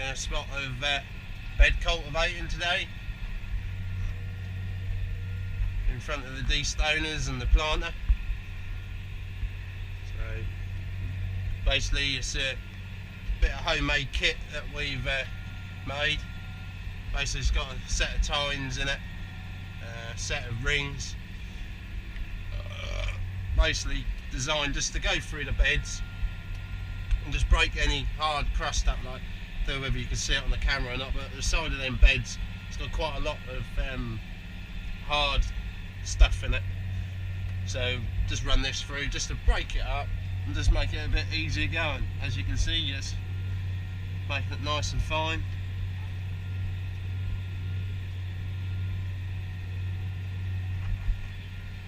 a spot of bed cultivating today in front of the de-stoners and the planter. So basically it's a bit of homemade kit that we've made. Basically it's got a set of tines in it, a set of rings, basically designed just to go through the beds and just break any hard crust up, like, I don't know whether you can see it on the camera or not, but the side of them beds, it's got quite a lot of hard stuff in it. So just run this through just to break it up and just make it a bit easier going. As you can see, it's making it nice and fine.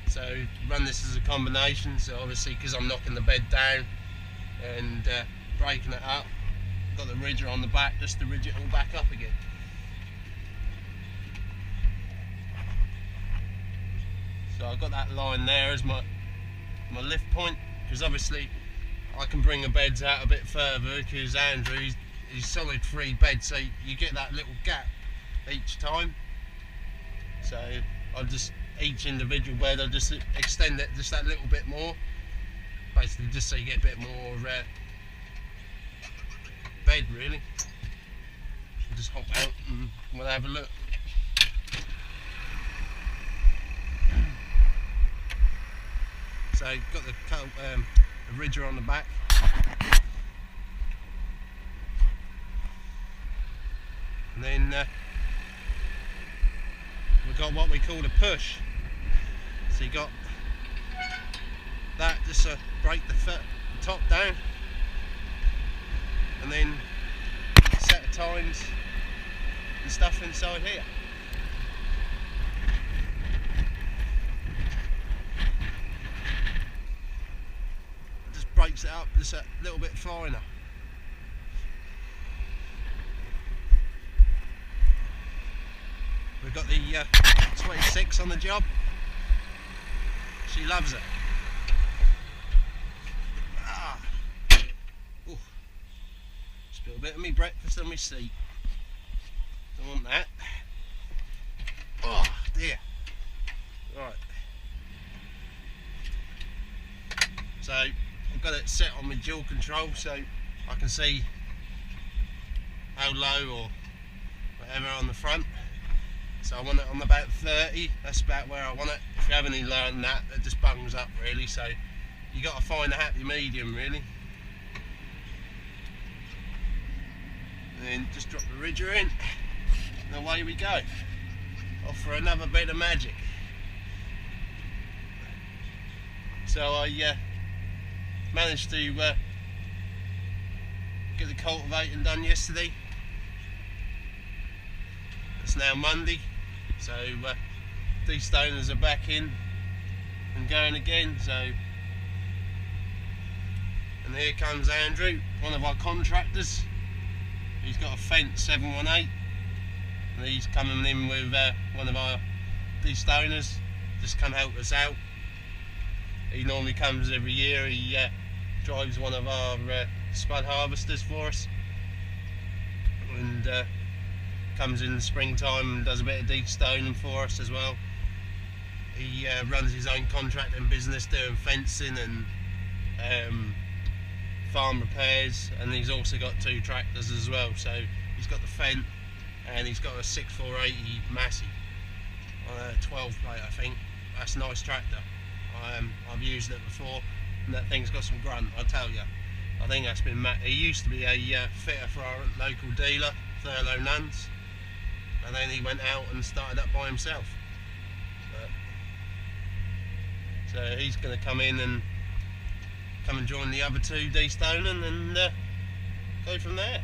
So run this as a combination, so obviously because I'm knocking the bed down and breaking it up, I've got the ridger on the back just to ridge it all back up again. So I've got that line there as my lift point, because obviously I can bring the beds out a bit further because Andrew, he's solid 3 beds, so you get that little gap each time. So I'll just, each individual bed, I'll just extend it just that little bit more, basically just so you get a bit more bed really. I'll just hop out and we'll have a look. So got the ridger on the back. And then we've got what we call a push. So you got that just to break the top down, and then a set of tines and stuff inside here. It just breaks it up just a little bit finer. We've got the 26 on the job. She loves it. Ooh. Spill a bit of me breakfast on my seat. Don't want that. Oh dear. Right. So I've got it set on my dual control so I can see how low or whatever on the front. So I want it on about 30, that's about where I want it. If you have any lower than that, it just bungs up really, so you got to find a happy medium really. And then just drop the ridger in, and away we go. Off for another bit of magic. So I managed to get the cultivating done yesterday. It's now Monday, so de-stoners are back in and going again. So, and here comes Andrew, one of our contractors. He's got a Fendt 718, and he's coming in with one of our de-stoners, just come help us out. He normally comes every year. He drives one of our spud harvesters for us, and comes in the springtime and does a bit of de-stoning for us as well. He runs his own contracting business doing fencing and farm repairs, and he's also got 2 tractors as well. So he's got the Fendt and he's got a 6480 Massey on a 12 plate, I think. That's a nice tractor. I've used it before and that thing's got some grunt, I tell you. I think that's been he used to be a fitter for our local dealer, Thurlow Nuns, and then he went out and started up by himself. So he's going to come in and join the other 2 de-stoning and go from there.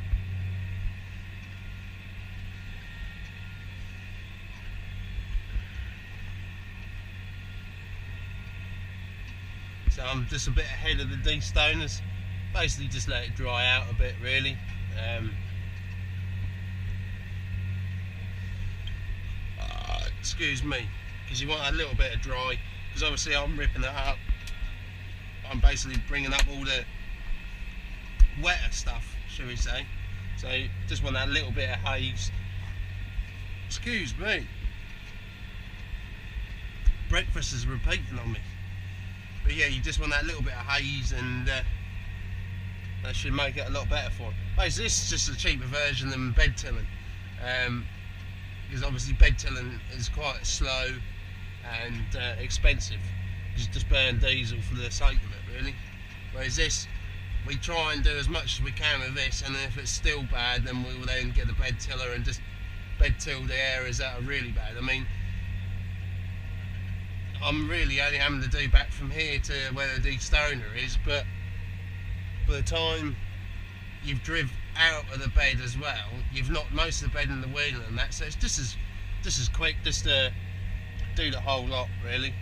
So I'm just a bit ahead of the de-stoners, basically just let it dry out a bit really. Excuse me, because you want a little bit of dry, because obviously I'm ripping it up. I'm basically bringing up all the wetter stuff, shall we say, So just want that little bit of haze. Excuse me. Breakfast is repeating on me. But yeah, you just want that little bit of haze, and that should make it a lot better for it. This is just a cheaper version than bed tilling, because obviously bed tilling is quite slow and expensive. You just burn diesel for the sake of it, really. Whereas this, we try and do as much as we can with this, and if it's still bad, then we will then get the bed tiller and just bed till the areas that are really bad. I mean, I'm really only having to do back from here to where the de-stoner is, but by the time you've driven out of the bed as well, you've knocked most of the bed in the wheel and that, so it's just as quick just to do the whole lot, really.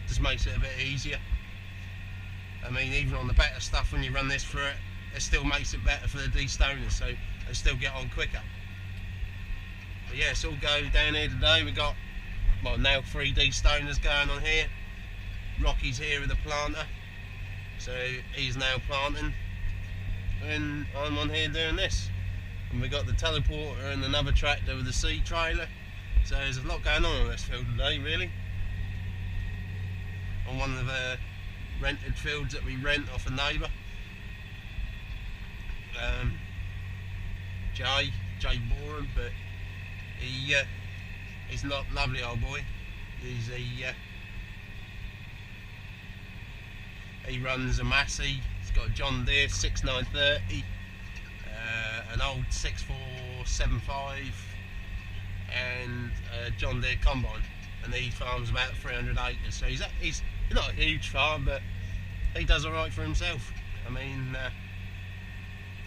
Just makes it a bit easier. I mean, even on the better stuff, when you run this through it, it still makes it better for the de-stoner, so they still get on quicker. But yeah, it's all go down here today. We've got, well, now 3 de-stoners going on here. Rocky's here with the planter, so he's now planting, and I'm on here doing this. And we got the teleporter and another tractor with the C trailer, so there's a lot going on this field today, really. On one of the rented fields that we rent off a neighbour, Jay Boren, but he's not lovely old boy. He runs a Massey. He's got a John Deere 6930, an old 6475, and a John Deere combine, and he farms about 300 acres. So he's not a huge farm, but he does alright for himself. I mean,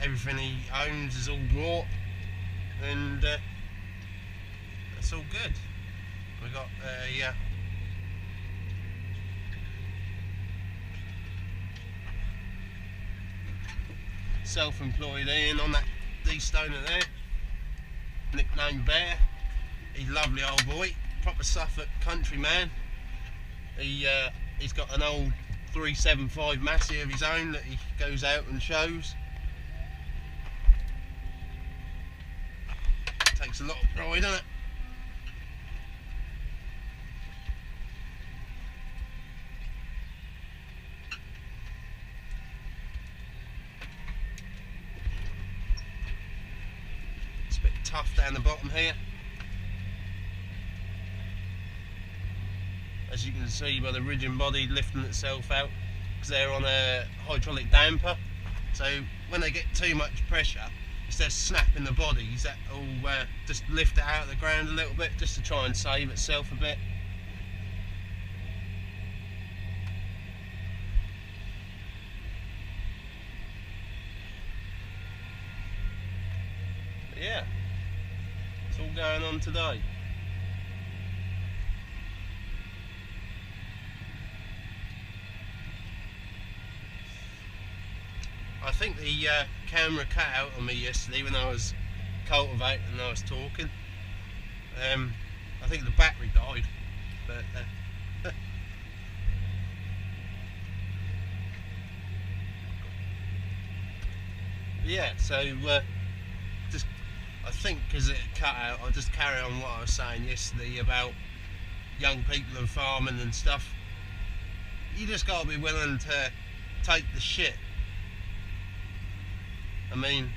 everything he owns is all bought, and that's all good. We got self-employed Ian on that de-stoner there, nicknamed Bear. He's a lovely old boy, proper Suffolk country man. He's got an old 375 Massey of his own that he goes out and shows. Takes a lot of pride, doesn't it? It's a bit tough down the bottom here. As you can see by the rigid body lifting itself out, because they're on a hydraulic damper, so when they get too much pressure, instead of snapping the bodies, that will just lift it out of the ground a little bit, just to try and save itself a bit. But yeah, it's all going on today. I think the camera cut out on me yesterday when I was cultivating and I was talking. I think the battery died, but yeah, so just, I think because it cut out, I'll just carry on what I was saying yesterday about young people and farming and stuff. You just got to be willing to take the shit. I mean,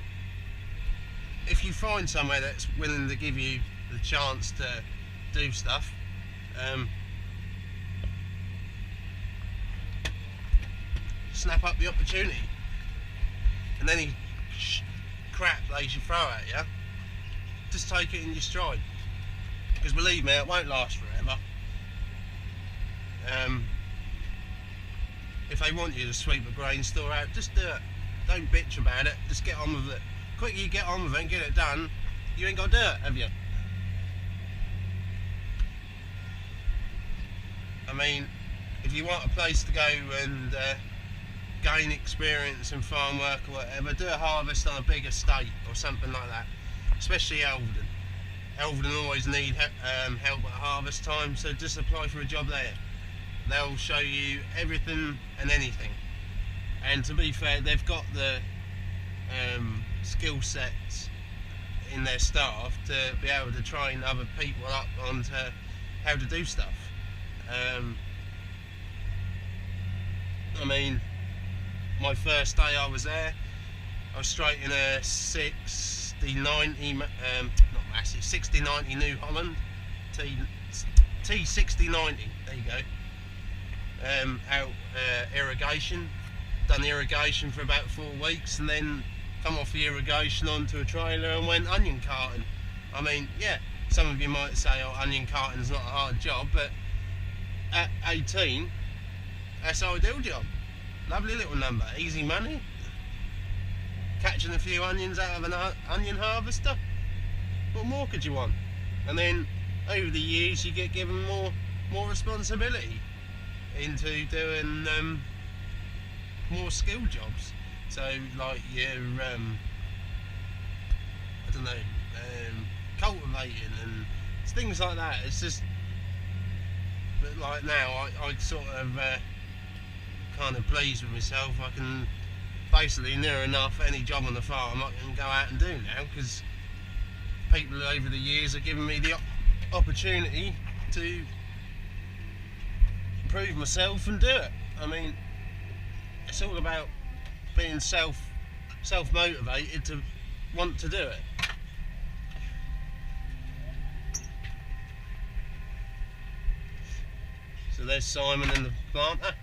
if you find somewhere that's willing to give you the chance to do stuff, snap up the opportunity, and any crap they should throw at you, just take it in your stride, because believe me, it won't last forever. If they want you to sweep a grain store out, just do it. Don't bitch about it, just get on with it. The quicker you get on with it and get it done, you ain't got to do it, have you? I mean, if you want a place to go and gain experience in farm work or whatever, do a harvest on a big estate or something like that, especially Elvedon. Elvedon always need help at harvest time, so just apply for a job there. They'll show you everything and anything. And to be fair, they've got the skill sets in their staff to be able to train other people up onto how to do stuff. I mean, my first day I was there, I was straight in a 6090, not massive, 6090 New Holland T6090. There you go. Out irrigation. Done irrigation for about 4 weeks, and then come off the irrigation onto a trailer and went onion carting. I mean, yeah, some of you might say, oh, onion carting's not a hard job, but at 18, that's an ideal job. Lovely little number, easy money. Catching a few onions out of an onion harvester. What more could you want? And then over the years you get given more responsibility into doing more skill jobs. So like your I don't know, cultivating and things like that. It's just, but like now I sort of kind of pleased with myself. I can basically near enough any job on the farm I can go out and do now, because people over the years have given me the opportunity to prove myself and do it. I mean, it's all about being self-motivated to want to do it. So there's Simon and the planter.